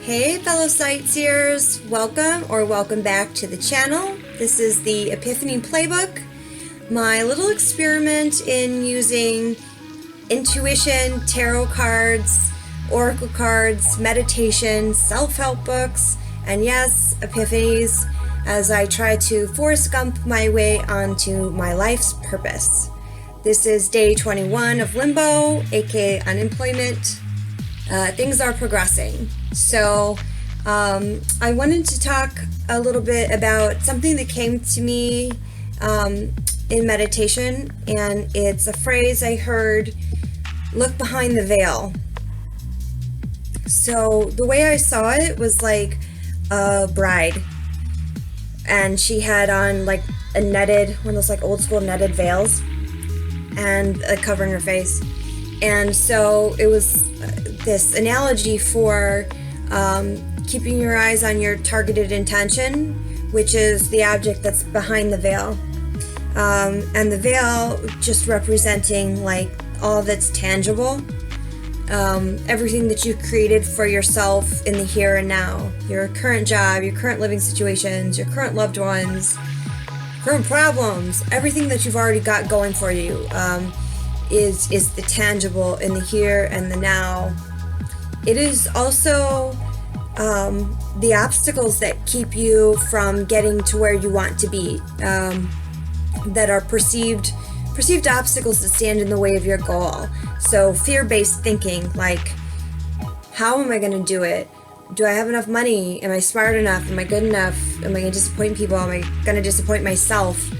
Hey fellow sightseers, welcome back to the channel. This is the Epiphany Playbook, my little experiment in using intuition, tarot cards, oracle cards, meditation, self-help books, and yes, epiphanies, as I try to Forest Gump my way onto my life's purpose. This is day 21 of Limbo, aka unemployment. Things are progressing. So I wanted to talk a little bit about something that came to me in meditation, and it's a phrase I heard, look behind the veil. So the way I saw it was like a bride, and she had on like a netted, one of those like old school netted veils, and covering her face. And so it was this analogy for keeping your eyes on your targeted intention, which is the object that's behind the veil. And the veil just representing like all that's tangible, everything that you've created for yourself in the here and now, your current job, your current living situations, your current loved ones, current problems, everything that you've already got going for you is the tangible in the here and the now. It is also the obstacles that keep you from getting to where you want to be, that are perceived obstacles that stand in the way of your goal. So fear-based thinking, like, how am I going to do it? Do I have enough money? Am I smart enough? Am I good enough? Am I going to disappoint people? Am I going to disappoint myself?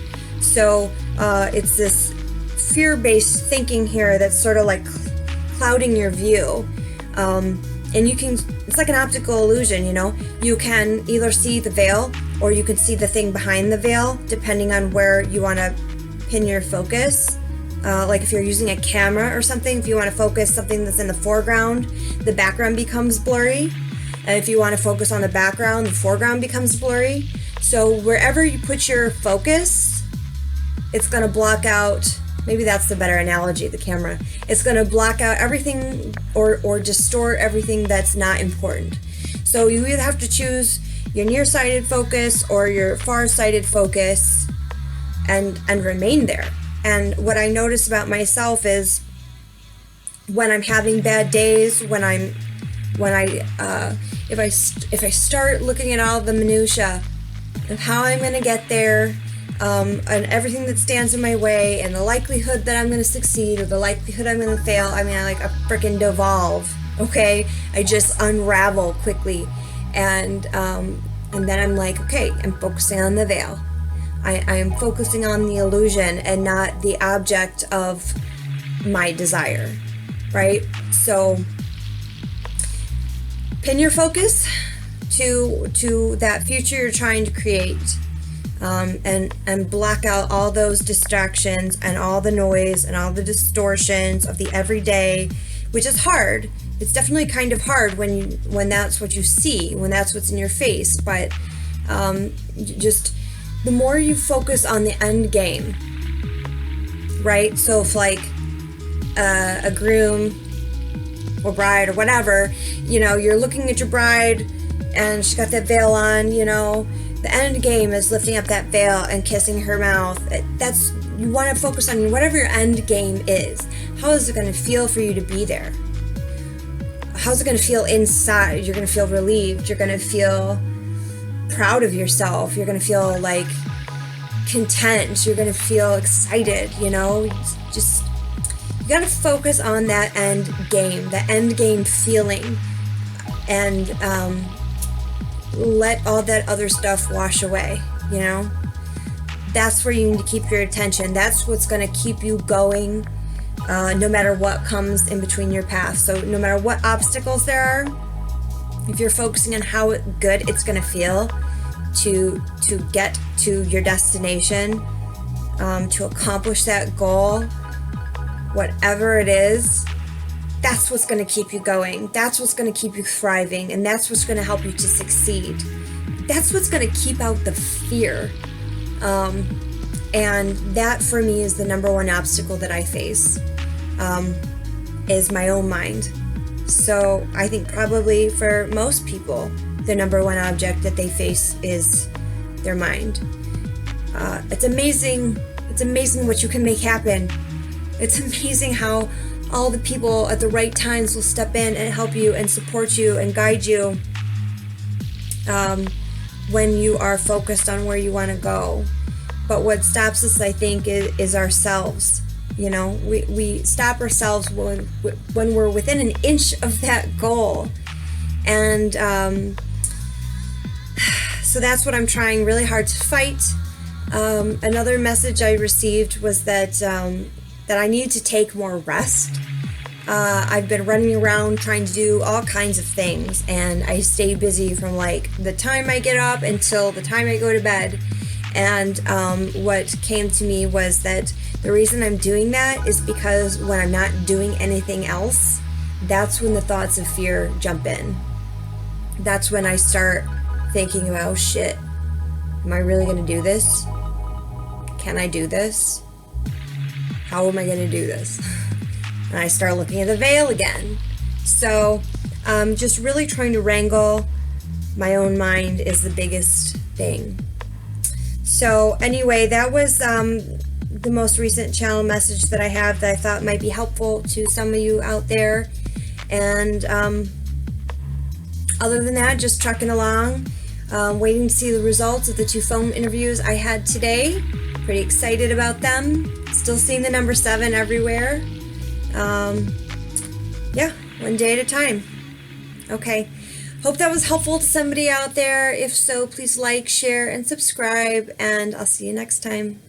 So it's this fear-based thinking here that's sort of like clouding your view. And it's like an optical illusion, you know? You can either see the veil or you can see the thing behind the veil, depending on where you want to pin your focus. Like if you're using a camera or something, if you want to focus something that's in the foreground, the background becomes blurry. And if you want to focus on the background, the foreground becomes blurry. So wherever you put your focus, it's going to block out. Maybe that's the better analogy, the camera. It's going to block out everything or distort everything that's not important. So you either have to choose your nearsighted focus or your far-sighted focus and remain there. And what I notice about myself is when I'm having bad days, if I start looking at all the minutia of how I'm going to get there, and everything that stands in my way, and the likelihood that I'm going to succeed or the likelihood I'm going to fail, I freaking devolve, okay? I just unravel quickly. And then I'm like, okay, I'm focusing on the veil. I am focusing on the illusion and not the object of my desire, right? So pin your focus to that future you're trying to create. And block out all those distractions and all the noise and all the distortions of the everyday, which is hard. It's definitely kind of hard when that's what you see, when that's what's in your face. But just the more you focus on the end game, right? So if like a groom or bride or whatever, you know, you're looking at your bride and she's got that veil on, you know. The end game is lifting up that veil and kissing her mouth. You want to focus on whatever your end game is. How is it going to feel for you to be there? How's it going to feel inside? You're going to feel relieved. You're going to feel proud of yourself. You're going to feel like content. You're going to feel excited, you know? Just, you got to focus on that end game, the end game feeling. And, let all that other stuff wash away, you know? That's where you need to keep your attention. That's what's going to keep you going, no matter what comes in between your path. So no matter what obstacles there are, if you're focusing on how good it's going to feel to get to your destination, to accomplish that goal, whatever it is, that's what's going to keep you going. That's what's going to keep you thriving. And that's what's going to help you to succeed. That's what's going to keep out the fear. And that for me is the number one obstacle that I face, is my own mind. So I think probably for most people, the number one object that they face is their mind. It's amazing. It's amazing what you can make happen. It's amazing how all the people at the right times will step in and help you and support you and guide you when you are focused on where you want to go. But what stops us, I think, is ourselves. You know, we stop ourselves when we're within an inch of that goal. And so that's what I'm trying really hard to fight. Another message I received was that I need to take more rest. I've been running around trying to do all kinds of things, and I stay busy from like the time I get up until the time I go to bed. And what came to me was that the reason I'm doing that is because when I'm not doing anything else, that's when the thoughts of fear jump in. That's when I start thinking about, oh shit, am I really going to do this? Can I do this? How am I going to do this? And I start looking at the veil again. So just really trying to wrangle my own mind is the biggest thing. So anyway, that was the most recent channel message that I have that I thought might be helpful to some of you out there. And other than that, just trucking along, waiting to see the results of the 2 phone interviews I had today. Pretty excited about them. Still seeing the number 7 everywhere. Yeah, one day at a time. Okay. Hope that was helpful to somebody out there. If so, please like, share, and subscribe, and I'll see you next time.